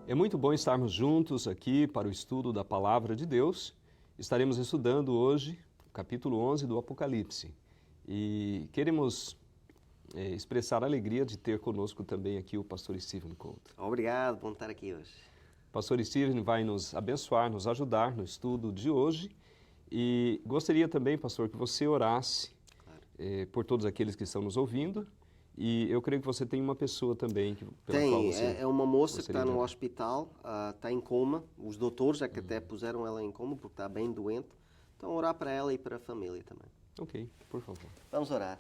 É muito bom estarmos juntos aqui para o estudo da Palavra de Deus. Estaremos estudando hoje o capítulo 11 do Apocalipse. E queremos expressar a alegria de ter conosco também aqui o pastor Steven Couto. Obrigado, bom estar aqui hoje. O pastor Steven vai nos abençoar, nos ajudar no estudo de hoje. E gostaria também, pastor, que você orasse por todos aqueles que estão nos ouvindo. E eu creio que você tem uma pessoa também pela qual você... É uma moça que está no hospital, está em coma. Os doutores que até puseram ela em coma porque está bem doente. Então, orar para ela e para a família também. Ok, por favor. Vamos orar.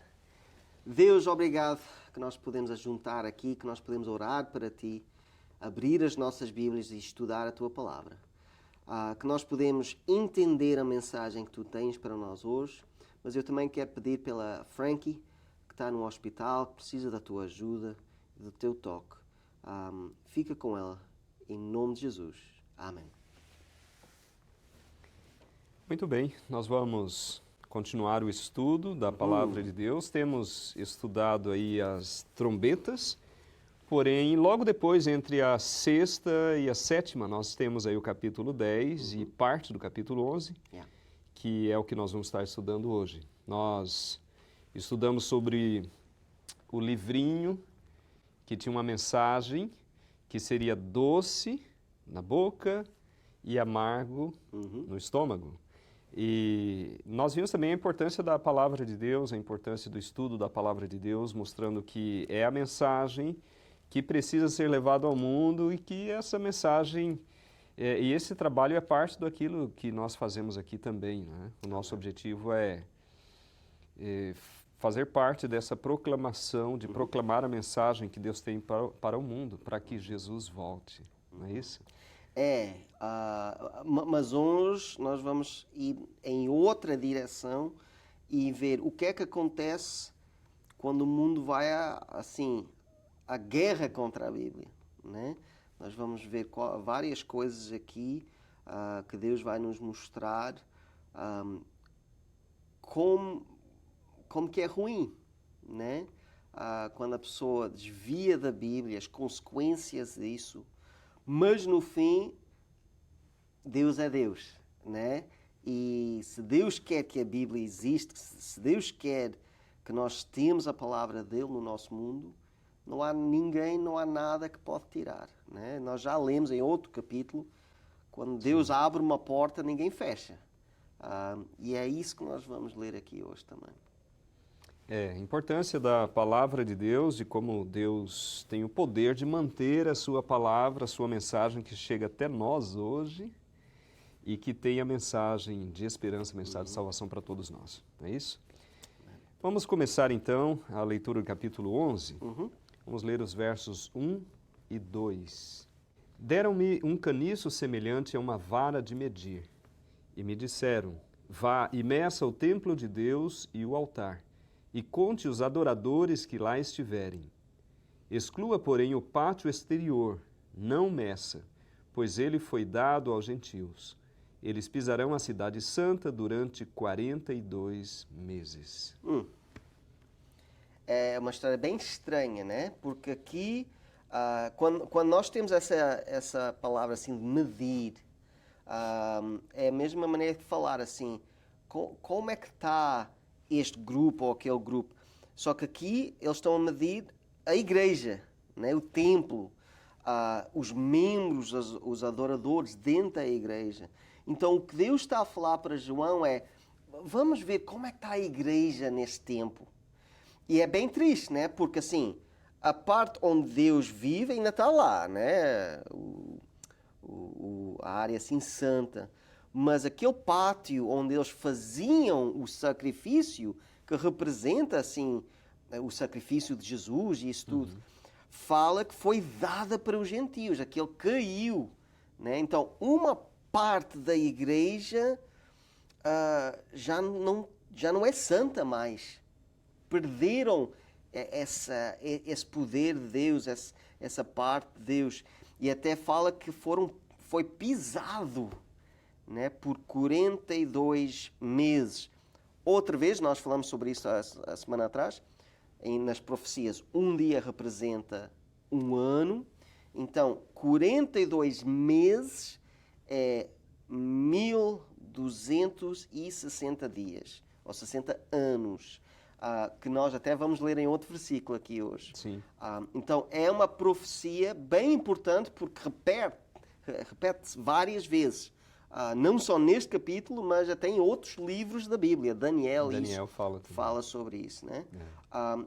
Deus, obrigado que nós podemos ajuntar aqui, que nós podemos orar para Ti, abrir as nossas Bíblias e estudar a Tua Palavra. Que nós podemos entender a mensagem que Tu tens para nós hoje. Mas eu também quero pedir pela Frankie, que está no hospital, que precisa da tua ajuda, do teu toque. Fica com ela, em nome de Jesus. Amém. Muito bem, nós vamos continuar o estudo da Palavra de Deus. Temos estudado aí as trombetas, porém, logo depois, entre a sexta e a sétima, nós temos aí o capítulo 10 e parte do capítulo 11, que é o que nós vamos estar estudando hoje. Nós estudamos sobre o livrinho que tinha uma mensagem que seria doce na boca e amargo no estômago. E nós vimos também a importância da Palavra de Deus, a importância do estudo da Palavra de Deus, mostrando que é a mensagem que precisa ser levada ao mundo e que essa mensagem e esse trabalho é parte daquilo que nós fazemos aqui também, né? O nosso objetivo é fazer parte dessa proclamação, de proclamar a mensagem que Deus tem para o mundo, para que Jesus volte, não é isso? Mas hoje nós vamos ir em outra direção e ver o que é que acontece quando o mundo vai a guerra contra a Bíblia, né? Nós vamos ver várias coisas aqui que Deus vai nos mostrar como que é ruim, né? Quando a pessoa desvia da Bíblia, as consequências disso, mas no fim, Deus é Deus, né? E se Deus quer que a Bíblia exista, se Deus quer que nós temos a palavra dele no nosso mundo, não há ninguém, não há nada que pode tirar, né? Nós já lemos em outro capítulo, quando Deus abre uma porta, ninguém fecha. E é isso que nós vamos ler aqui hoje também. A importância da Palavra de Deus e como Deus tem o poder de manter a sua palavra, a sua mensagem que chega até nós hoje e que tem a mensagem de esperança, a mensagem de salvação para todos nós. Não é isso? Vamos começar então a leitura do capítulo 11. Vamos ler os versos 1 e 2. Deram-me um caniço semelhante a uma vara de medir e me disseram: vá e meça o templo de Deus e o altar, e conte os adoradores que lá estiverem. Exclua, porém, o pátio exterior, não meça, pois ele foi dado aos gentios. Eles pisarão a cidade santa durante 42 meses. É uma história bem estranha, né? Porque aqui, quando nós temos essa palavra assim, de medir, é a mesma maneira de falar assim, como é que está este grupo ou aquele grupo. Só que aqui eles estão a medir a igreja, né? O templo, os membros, os adoradores dentro da igreja. Então o que Deus está a falar para João é, vamos ver como é que está a igreja nesse tempo. E é bem triste, né? Porque assim, a parte onde Deus vive ainda está lá, né? A área assim santa. Mas aquele pátio onde eles faziam o sacrifício, que representa assim o sacrifício de Jesus e isso tudo, fala que foi dada para os gentios, aquele caiu, né? Então, uma parte da igreja já não é santa mais. Perderam esse poder de Deus, essa parte de Deus. E até fala que foi pisado, né, por 42 meses. Outra vez, nós falamos sobre isso a semana atrás, nas profecias, um dia representa um ano. Então, 42 meses é 1260 dias, ou 60 anos, que nós até vamos ler em outro versículo aqui hoje. Sim. Então, é uma profecia bem importante porque repete-se várias vezes. Não só neste capítulo, mas até em outros livros da Bíblia. Daniel fala sobre isso, né?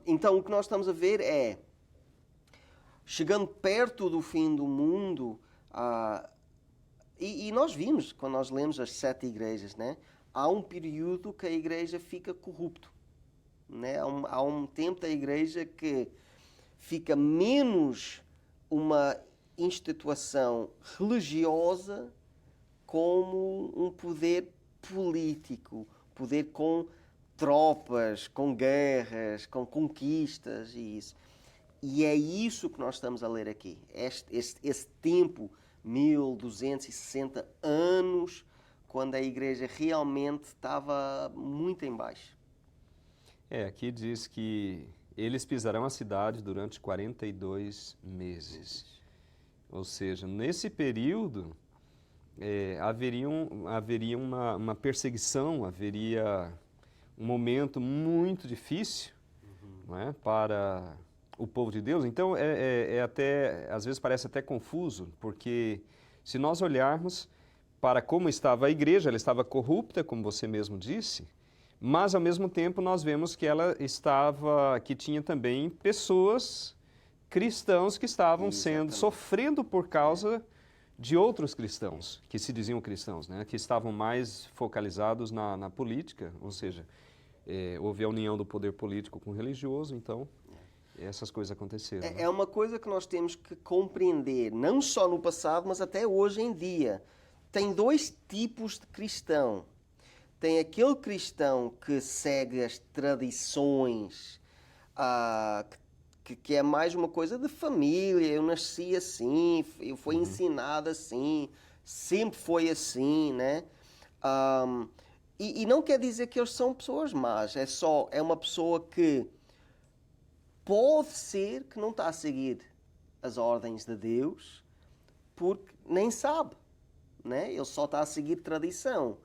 Então, o que nós estamos a ver é, chegando perto do fim do mundo, e nós vimos, quando nós lemos as 7 igrejas, né? Há um período que a igreja fica corrupta, né? Há um tempo da igreja que fica menos uma instituição religiosa como um poder político, poder com tropas, com guerras, com conquistas e isso. E é isso que nós estamos a ler aqui. Esse tempo, 1260 anos, quando a igreja realmente estava muito em baixo. Aqui diz que eles pisarão a cidade durante 42 meses. Ou seja, nesse período haveria uma perseguição, haveria um momento muito difícil, não é, para o povo de Deus. Então, até, às vezes parece até confuso, porque se nós olharmos para como estava a igreja, ela estava corrupta, como você mesmo disse, mas ao mesmo tempo nós vemos que que tinha também pessoas, cristãos, que estavam sofrendo por causa de outros cristãos, que se diziam cristãos, né? Que estavam mais focalizados na política, ou seja, houve a união do poder político com o religioso, então essas coisas aconteceram. É uma coisa que nós temos que compreender, não só no passado, mas até hoje em dia. Tem 2 tipos de cristão. Tem aquele cristão que segue as tradições, que é mais uma coisa de família. Eu nasci assim, eu fui ensinado assim, sempre foi assim, né? E não quer dizer que eles são pessoas más, é uma pessoa que pode ser que não está a seguir as ordens de Deus porque nem sabe, né? Ele só está a seguir tradição.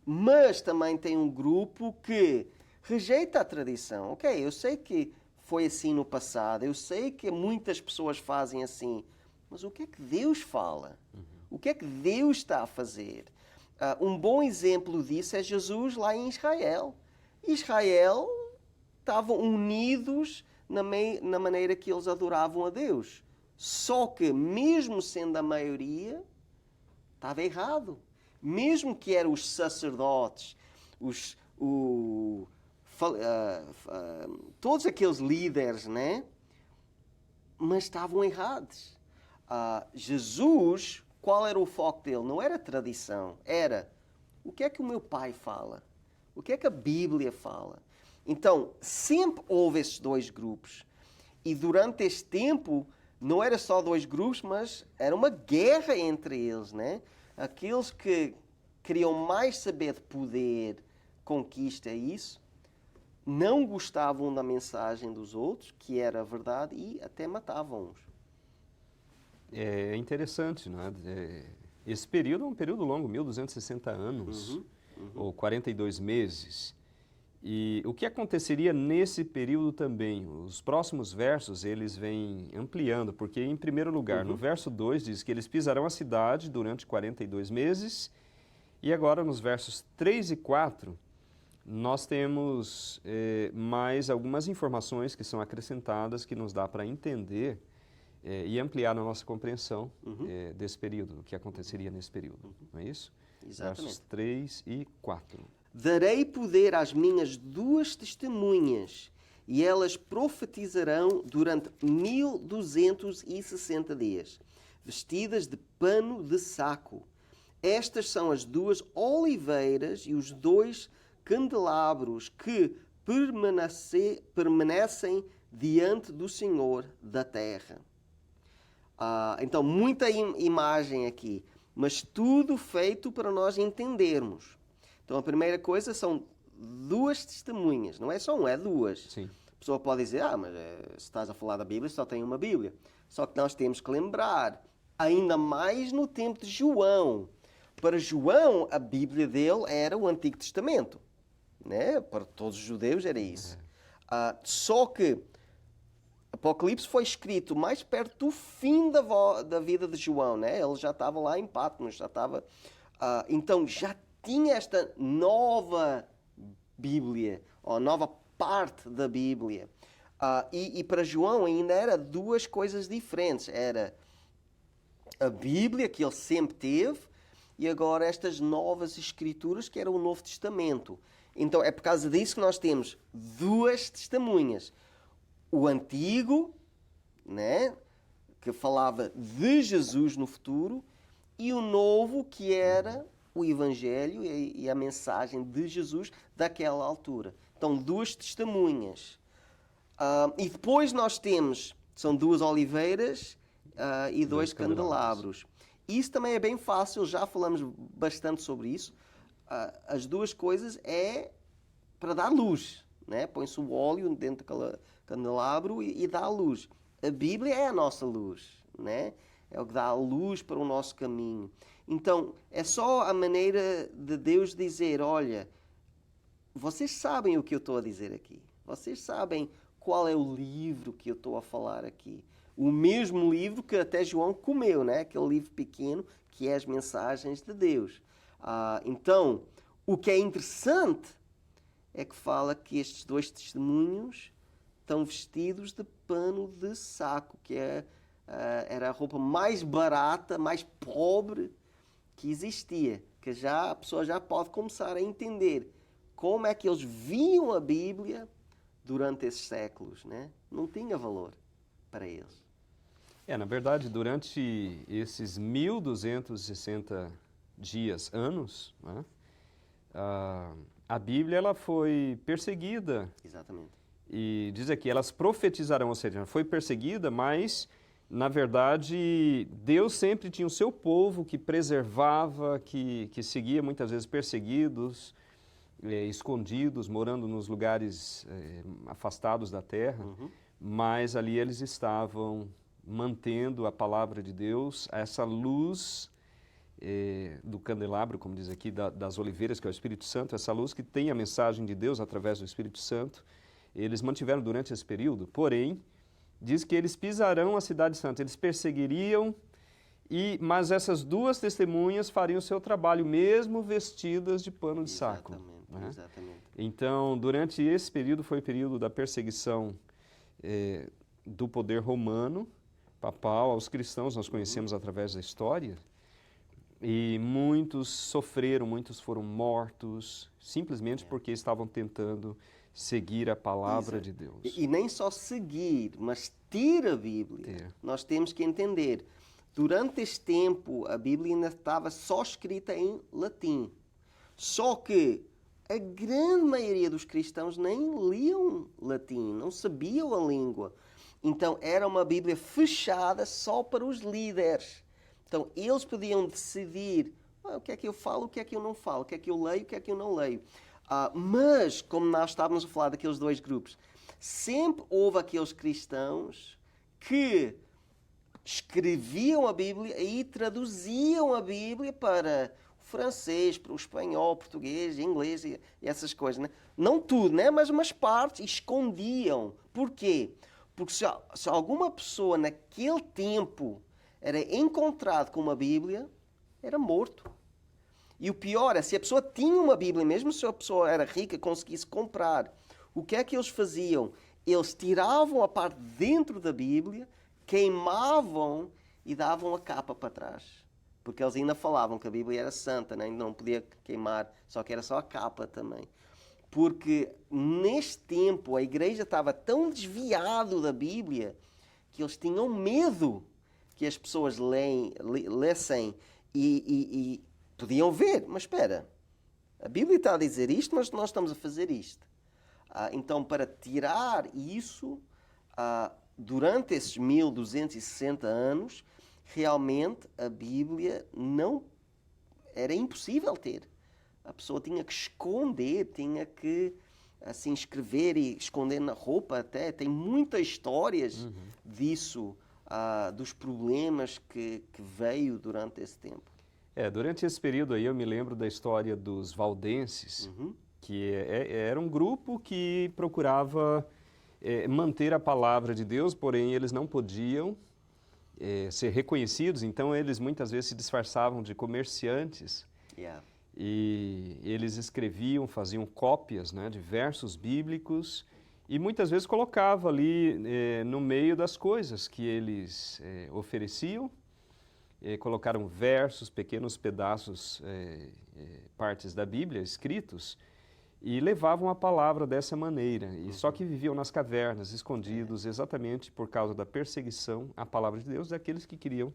Mas também tem um grupo que rejeita a tradição. Ok, eu sei que foi assim no passado, eu sei que muitas pessoas fazem assim, mas o que é que Deus fala? O que é que Deus está a fazer? Um bom exemplo disso é Jesus lá em Israel. Israel estavam unidos na maneira que eles adoravam a Deus. Só que, mesmo sendo a maioria, estava errado. Mesmo que eram os sacerdotes, todos aqueles líderes, né? Mas estavam errados. Jesus, qual era o foco dele? Não era tradição, era o que é que o meu pai fala? O que é que a Bíblia fala? Então, sempre houve esses 2 grupos. E durante este tempo, não era só 2 grupos, mas era uma guerra entre eles, né? Aqueles que queriam mais saber de poder, conquista isso, não gostavam da mensagem dos outros, que era a verdade, e até matavam uns. É interessante, não é? Esse período é um período longo, 1260 anos, ou 42 meses. E o que aconteceria nesse período também? Os próximos versos, eles vêm ampliando, porque, em primeiro lugar, no verso 2 diz que eles pisarão a cidade durante 42 meses, e agora nos versos 3 e 4, nós temos mais algumas informações que são acrescentadas, que nos dá para entender e ampliar na nossa compreensão desse período, o que aconteceria nesse período, não é isso? Exatamente. Versos 3 e 4. Darei poder às minhas 2 testemunhas e elas profetizarão durante 1260 dias, vestidas de pano de saco. Estas são as 2 oliveiras e os 2 candelabros que permanecem diante do Senhor da terra. Então, muita imagem aqui, mas tudo feito para nós entendermos. Então, a primeira coisa são 2 testemunhas, não é só é 2. Sim. A pessoa pode dizer, mas se estás a falar da Bíblia, só tem uma Bíblia. Só que nós temos que lembrar, ainda mais no tempo de João. Para João, a Bíblia dele era o Antigo Testamento. Né? Para todos os judeus era isso. Só que Apocalipse foi escrito mais perto do fim da vida de João. Né? Ele já estava lá em Patmos, já estava... então já tinha esta nova Bíblia, ou nova parte da Bíblia. E para João ainda era 2 coisas diferentes. Era a Bíblia, que ele sempre teve, e agora estas novas escrituras, que era o Novo Testamento. Então é por causa disso que nós temos 2 testemunhas. O Antigo, né, que falava de Jesus no futuro, e o Novo, que era o Evangelho e a mensagem de Jesus daquela altura. Então, 2 testemunhas. E depois nós temos, são 2 oliveiras e 2 candelabros. Isso também é bem fácil, já falamos bastante sobre isso. As 2 coisas é para dar luz. Né? Põe-se o óleo dentro do candelabro e dá a luz. A Bíblia é a nossa luz. Né? É o que dá a luz para o nosso caminho. Então, é só a maneira de Deus dizer, olha, vocês sabem o que eu estou a dizer aqui. Vocês sabem qual é o livro que eu estou a falar aqui. O mesmo livro que até João comeu, né? Aquele livro pequeno que é as mensagens de Deus. Então, o que é interessante é que fala que estes 2 testemunhos estão vestidos de pano de saco, que era a roupa mais barata, mais pobre que existia. Que a pessoa já pode começar a entender como é que eles viam a Bíblia durante esses séculos, né? Não tinha valor para eles. Na verdade, durante esses 1260 dias, anos, né, a Bíblia ela foi perseguida. Exatamente. E diz aqui, elas profetizarão, ou seja, foi perseguida, mas, na verdade, Deus sempre tinha o seu povo que preservava, que seguia muitas vezes perseguidos, escondidos, morando nos lugares afastados da terra, mas ali eles estavam mantendo a palavra de Deus, essa luz do candelabro, como diz aqui, das oliveiras, que é o Espírito Santo, essa luz que tem a mensagem de Deus através do Espírito Santo, eles mantiveram durante esse período, porém, diz que eles pisarão a cidade santa, eles perseguiriam, mas essas 2 testemunhas fariam o seu trabalho, mesmo vestidas de pano de saco. Né? Exatamente. Então, durante esse período, foi o período da perseguição do poder romano, papal, aos cristãos, nós conhecemos através da história, e muitos sofreram, muitos foram mortos, simplesmente porque estavam tentando seguir a palavra de Deus. E nem só seguir, mas ter a Bíblia. Nós temos que entender, durante este tempo, a Bíblia ainda estava só escrita em latim. Só que a grande maioria dos cristãos nem liam latim, não sabiam a língua. Então, era uma Bíblia fechada só para os líderes. Então, eles podiam decidir o que é que eu falo, o que é que eu não falo, o que é que eu leio, o que é que eu não leio. Mas, como nós estávamos a falar daqueles 2 grupos, sempre houve aqueles cristãos que escreviam a Bíblia e traduziam a Bíblia para o francês, para o espanhol, português, inglês e essas coisas. Né? Não tudo, né? Mas umas partes escondiam. Por quê? Porque se alguma pessoa naquele tempo era encontrado com uma Bíblia, era morto. E o pior é, se a pessoa tinha uma Bíblia, mesmo se a pessoa era rica, conseguisse comprar, o que é que eles faziam? Eles tiravam a parte dentro da Bíblia, queimavam e davam a capa para trás. Porque eles ainda falavam que a Bíblia era santa, né? Não podia queimar, só que era só a capa também. Porque neste tempo a igreja estava tão desviado da Bíblia que eles tinham medo que as pessoas lessem e podiam ver. Mas espera, a Bíblia está a dizer isto, mas nós estamos a fazer isto. Então, para tirar isso, durante esses 1260 anos, realmente a Bíblia não era impossível ter. A pessoa tinha que esconder, tinha que assim escrever e esconder na roupa até. Tem muitas histórias disso, dos problemas que veio durante esse tempo. Durante esse período aí eu me lembro da história dos valdenses, que era um grupo que procurava manter a palavra de Deus, porém eles não podiam ser reconhecidos, então eles muitas vezes se disfarçavam de comerciantes. E eles escreviam, faziam cópias, né, de versos bíblicos e muitas vezes colocava ali no meio das coisas que eles ofereciam. Colocaram versos, pequenos pedaços, partes da Bíblia escritos e levavam a palavra dessa maneira. E só que viviam nas cavernas, escondidos, exatamente por causa da perseguição à palavra de Deus daqueles que queriam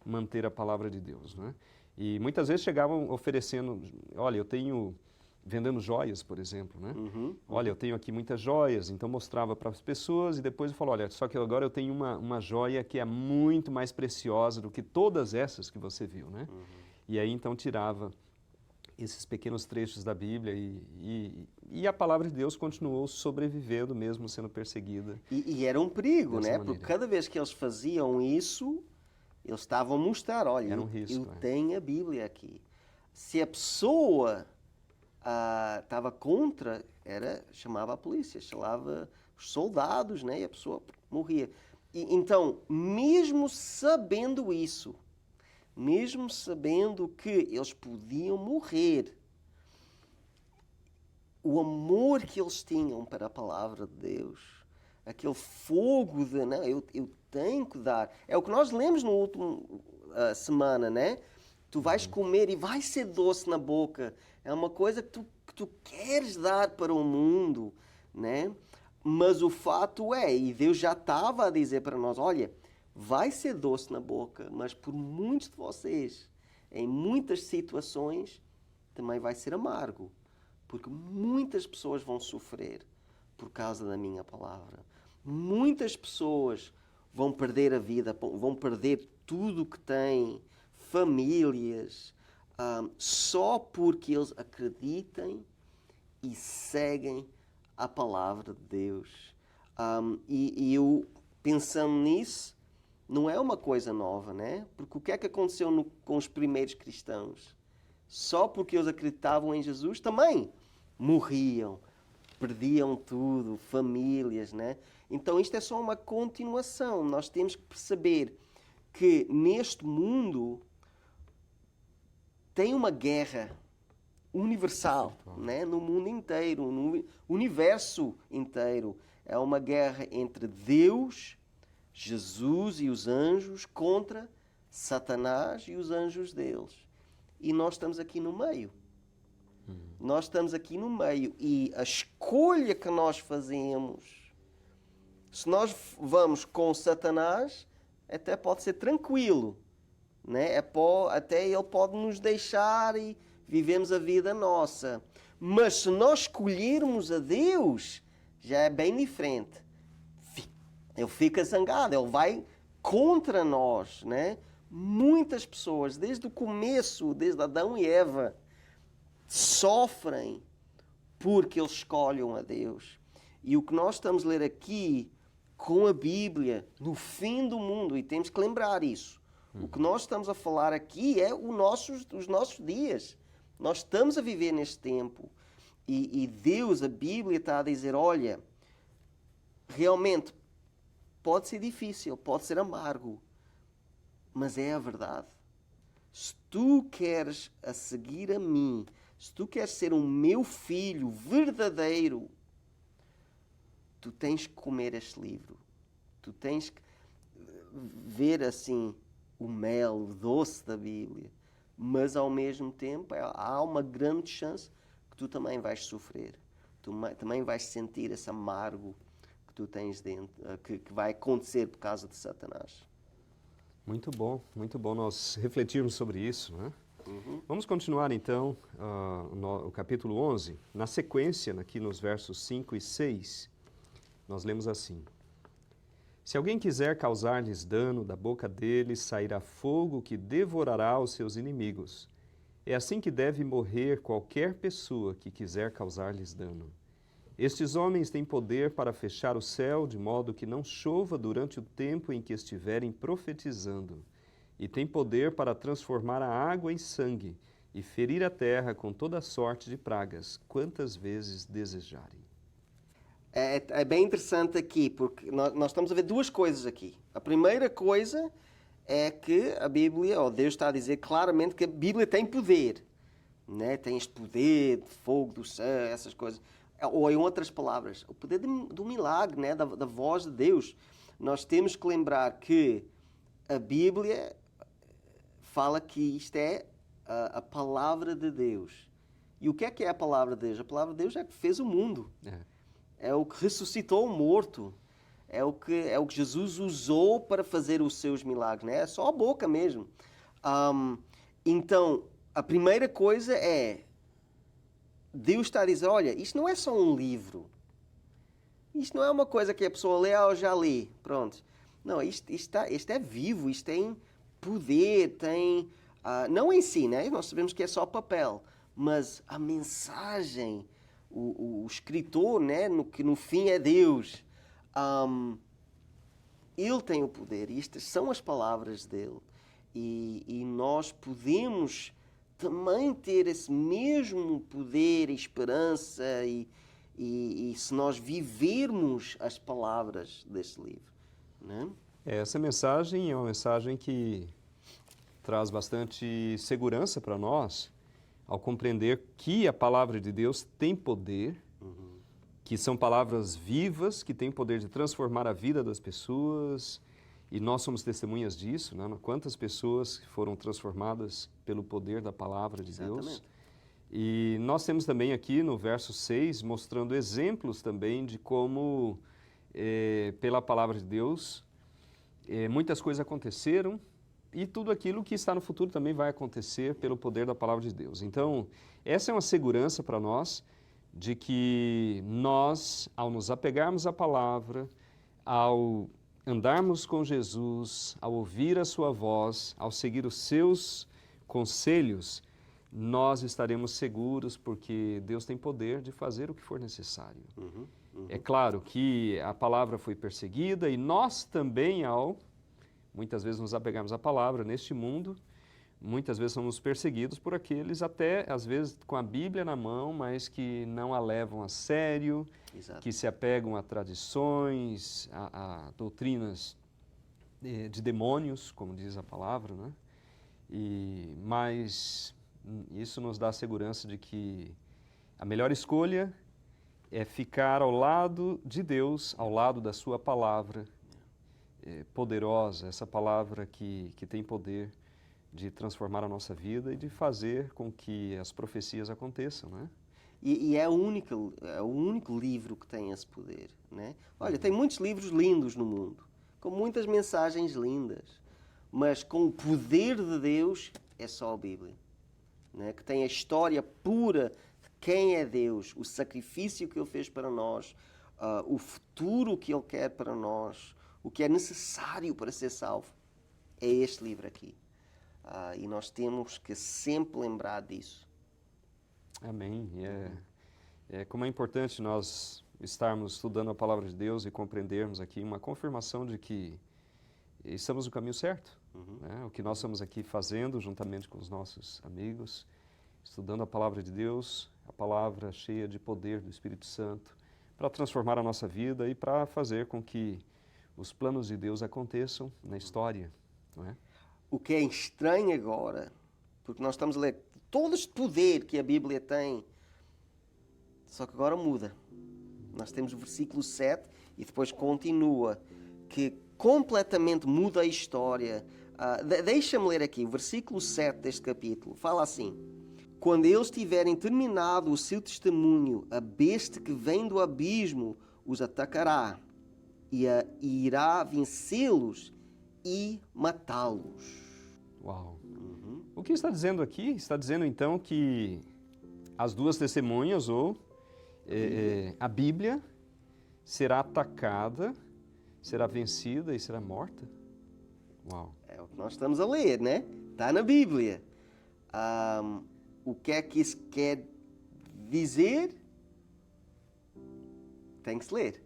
manter a palavra de Deus, né? E muitas vezes chegavam oferecendo, olha, eu tenho, vendendo joias, por exemplo, né? Olha, eu tenho aqui muitas joias, então mostrava para as pessoas e depois falou, olha, só que agora eu tenho uma joia que é muito mais preciosa do que todas essas que você viu, né? E aí então tirava esses pequenos trechos da Bíblia e a palavra de Deus continuou sobrevivendo mesmo sendo perseguida. E era um perigo, né? Maneira. Porque cada vez que eles faziam isso, eles estavam a mostrar, olha, eu tenho a Bíblia aqui. Se a pessoa estava contra, chamava a polícia, chamava os soldados, né? E a pessoa morria. Então, mesmo sabendo isso, mesmo sabendo que eles podiam morrer, o amor que eles tinham para a palavra de Deus, aquele fogo de, não, eu tenho que dar. É o que nós lemos na última semana, né? Tu vais comer e vai ser doce na boca. É uma coisa que tu queres dar para o mundo, né? Mas o fato e Deus já estava a dizer para nós, olha, vai ser doce na boca, mas por muitos de vocês, em muitas situações, também vai ser amargo. Porque muitas pessoas vão sofrer por causa da minha palavra. Muitas pessoas vão perder a vida, vão perder tudo que têm, famílias, só porque eles acreditem e seguem a palavra de Deus. E eu, pensando nisso, não é uma coisa nova, né? Porque o que é que aconteceu com os primeiros cristãos? Só porque eles acreditavam em Jesus, também morriam, perdiam tudo, famílias, né? Então isto é só uma continuação. Nós temos que perceber que neste mundo tem uma guerra universal, né? No mundo inteiro, no universo inteiro. É uma guerra entre Deus, Jesus e os anjos contra Satanás e os anjos deles. E nós estamos aqui no meio. Nós estamos aqui no meio. E a escolha que nós fazemos, se nós vamos com Satanás, até pode ser tranquilo, né? Até ele pode nos deixar e vivemos a vida nossa. Mas se nós escolhermos a Deus, já é bem diferente. Ele fica zangado, ele vai contra nós, né? Muitas pessoas, desde o começo, desde Adão e Eva, sofrem porque eles escolhem a Deus. E o que nós estamos a ler aqui com a Bíblia, no fim do mundo, e temos que lembrar isso, o que nós estamos a falar aqui é os nossos dias. Nós estamos a viver neste tempo. E Deus, a Bíblia está a dizer, olha, realmente pode ser difícil, pode ser amargo, mas é a verdade. Se tu queres a seguir a mim, se tu queres ser o meu filho verdadeiro, tu tens que comer este livro. Tu tens que ver assim o mel, o doce da Bíblia. Mas ao mesmo tempo há uma grande chance que tu também vais sofrer. também vais sentir esse amargo que tu tens dentro, que vai acontecer por causa de Satanás. Muito bom nós refletirmos sobre isso, né? Vamos continuar então o capítulo 11. Na sequência, aqui nos versos 5 e 6, nós lemos assim: Se alguém quiser causar-lhes dano, da boca deles sairá fogo que devorará os seus inimigos. É assim que deve morrer qualquer pessoa que quiser causar-lhes dano. Estes homens têm poder para fechar o céu, de modo que não chova durante o tempo em que estiverem profetizando, e têm poder para transformar a água em sangue e ferir a terra com toda sorte de pragas, quantas vezes desejarem. É bem interessante aqui, porque nós estamos a ver duas coisas aqui. A primeira coisa é que a Bíblia, ou Deus está a dizer claramente que a Bíblia tem poder, né? Tem este poder de fogo do céu, essas coisas. Ou em outras palavras, o poder do milagre, né? da voz de Deus. Nós temos que lembrar que a Bíblia fala que isto é a palavra de Deus. E o que é a palavra de Deus? A palavra de Deus é que fez o mundo. É o que ressuscitou o morto. É o que Jesus usou para fazer os seus milagres. Né? É só a boca mesmo. Então, a primeira coisa é Deus está a dizer, olha, isto não é só um livro. Isto não é uma coisa que a pessoa lê, eu já li. Pronto. Não, isto é vivo, isto tem poder, tem... não em si, né? Nós sabemos que é só papel. Mas a mensagem, o escritor, né? Que no fim é Deus... ele tem o poder, e estas são as palavras dele. E nós podemos também ter esse mesmo poder e esperança e se nós vivermos as palavras deste livro. Né? Essa mensagem é uma mensagem que traz bastante segurança para nós ao compreender que a palavra de Deus tem poder, que são palavras vivas, que têm poder de transformar a vida das pessoas, e nós somos testemunhas disso, né? Quantas pessoas foram transformadas pelo poder da palavra de Deus. E nós temos também aqui no verso 6, mostrando exemplos também de como, pela palavra de Deus, muitas coisas aconteceram, e tudo aquilo que está no futuro também vai acontecer pelo poder da palavra de Deus. Então, essa é uma segurança para nós, de que nós, ao nos apegarmos à palavra, ao andarmos com Jesus, ao ouvir a sua voz, ao seguir os seus conselhos, nós estaremos seguros porque Deus tem poder de fazer o que for necessário. É claro que a palavra foi perseguida e nós também, muitas vezes nos apegarmos à palavra neste mundo, muitas vezes somos perseguidos por aqueles, até às vezes com a Bíblia na mão, mas que não a levam a sério, que se apegam a tradições, a doutrinas de demônios, como diz a palavra, né? Mas isso nos dá a segurança de que a melhor escolha é ficar ao lado de Deus, ao lado da sua palavra poderosa, essa palavra que tem poder de transformar a nossa vida e de fazer com que as profecias aconteçam, né? E é o único livro que tem esse poder, né? Olha, tem muitos livros lindos no mundo, com muitas mensagens lindas, mas com o poder de Deus é só a Bíblia, né? Que tem a história pura de quem é Deus, o sacrifício que Ele fez para nós, o futuro que Ele quer para nós, o que é necessário para ser salvo. É este livro aqui. E nós temos que sempre lembrar disso. Amém. Como é importante nós estarmos estudando a palavra de Deus e compreendermos aqui uma confirmação de que estamos no caminho certo. Né? O que nós estamos aqui fazendo juntamente com os nossos amigos, estudando a palavra de Deus, a palavra cheia de poder do Espírito Santo, para transformar a nossa vida e para fazer com que os planos de Deus aconteçam na história, não é? O que é estranho agora, porque nós estamos a ler todo este poder que a Bíblia tem, só que agora muda. Nós temos o versículo 7 e depois continua, que completamente muda a história. Deixa-me ler aqui, o versículo 7 deste capítulo, fala assim: Quando eles tiverem terminado o seu testemunho, a besta que vem do abismo os atacará e irá vencê-los e matá-los. Uau! O que está dizendo aqui? Está dizendo então que as duas testemunhas, ou a Bíblia, será atacada, será vencida e será morta? Uau! É o que nós estamos a ler, né? Está na Bíblia. O que é que isso quer dizer? Tem que se ler.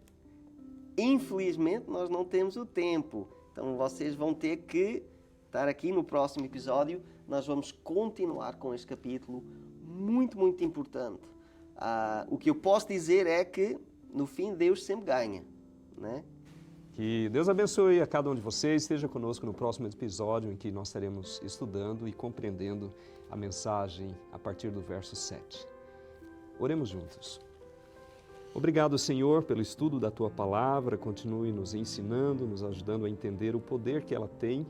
Infelizmente, nós não temos o tempo. Então, vocês vão ter que estar aqui no próximo episódio. Nós vamos continuar com este capítulo muito, muito importante. O que eu posso dizer é que, no fim, Deus sempre ganha, né? Que Deus abençoe a cada um de vocês. Esteja conosco no próximo episódio em que nós estaremos estudando e compreendendo a mensagem a partir do verso 7. Oremos juntos. Obrigado, Senhor, pelo estudo da Tua Palavra. Continue nos ensinando, nos ajudando a entender o poder que ela tem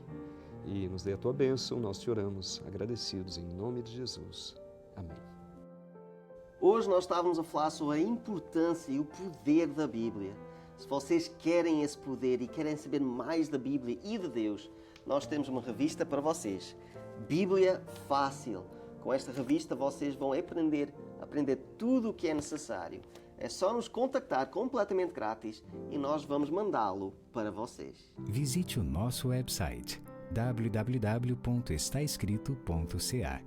e nos dê a Tua bênção. Nós te oramos agradecidos em nome de Jesus. Amém. Hoje nós estávamos a falar sobre a importância e o poder da Bíblia. Se vocês querem esse poder e querem saber mais da Bíblia e de Deus, nós temos uma revista para vocês. Bíblia Fácil. Com esta revista vocês vão aprender tudo o que é necessário. É só nos contactar completamente grátis e nós vamos mandá-lo para vocês. Visite o nosso website www.estaescrito.ca.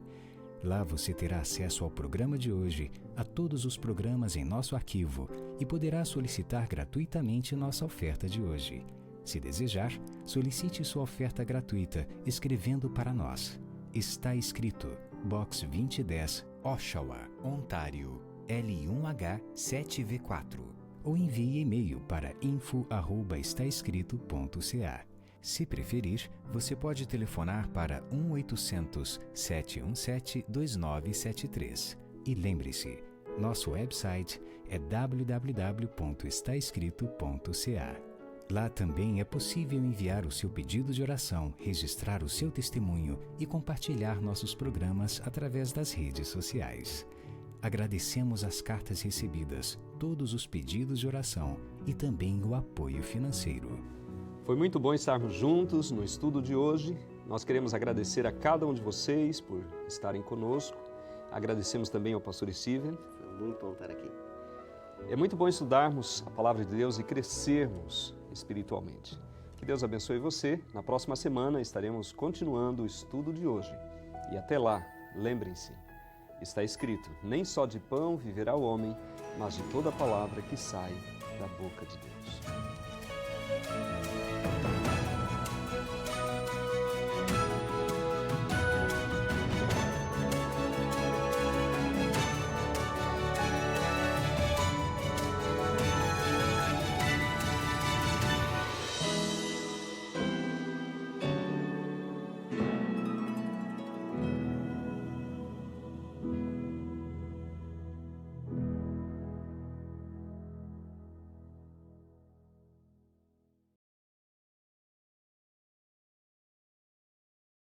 Lá você terá acesso ao programa de hoje, a todos os programas em nosso arquivo e poderá solicitar gratuitamente nossa oferta de hoje. Se desejar, solicite sua oferta gratuita escrevendo para nós. Está escrito, Box 2010, Oshawa, Ontário, L1H 7V4. Ou envie e-mail para info@estaescrito.ca. Se preferir, você pode telefonar para 1-800-717-2973. E lembre-se, nosso website é www.estaescrito.ca. Lá também é possível enviar o seu pedido de oração, registrar o seu testemunho e compartilhar nossos programas através das redes sociais. Agradecemos as cartas recebidas, todos os pedidos de oração e também o apoio financeiro. Foi muito bom estarmos juntos no estudo de hoje. Nós queremos agradecer a cada um de vocês por estarem conosco. Agradecemos também ao pastor Steven. Foi muito bom estar aqui. É muito bom estudarmos a palavra de Deus e crescermos espiritualmente. Que Deus abençoe você. Na próxima semana estaremos continuando o estudo de hoje. E até lá, lembrem-se, está escrito, nem só de pão viverá o homem, mas de toda a palavra que sai da boca de Deus.